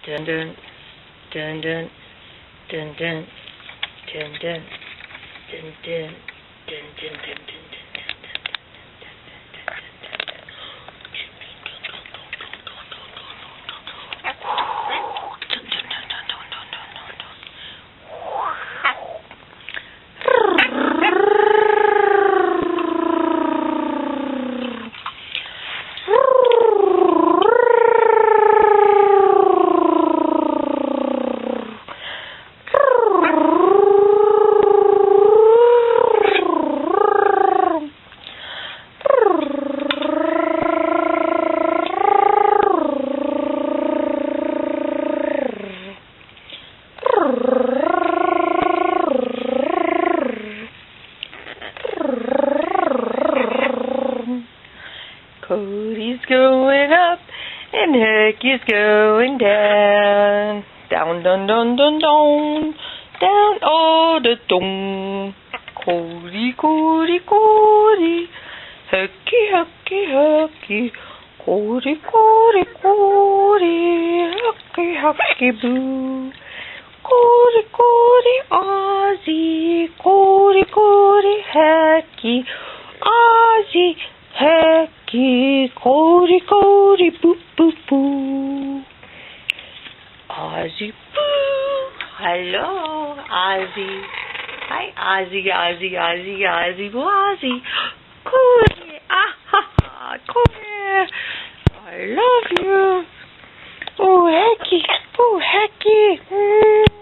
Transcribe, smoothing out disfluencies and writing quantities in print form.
Dun dun dun dun dun dun dun dun dun dun dun dun dun dun dun. Cody's going up and Hecky's going down. Down, down, down, down, down. Down, oh, the dong. Cody, Cody, Cody. Hecky, Hecky, Hecky. Cody, Cody, Cody. Hecky, Hecky, boo. Cody, Cody, Ozzy. Cody, Cody, Hecky. Ozzy, Hecky. Cody, Cody, boo, boo, boo. Ozzy, boo. Hello, Ozzy. Hi, Ozzy, Ozzy, Ozzy, Ozzy, boo, Ozzy. Cody, Cody. I love you. Oh, Hecky. Oh, Hecky.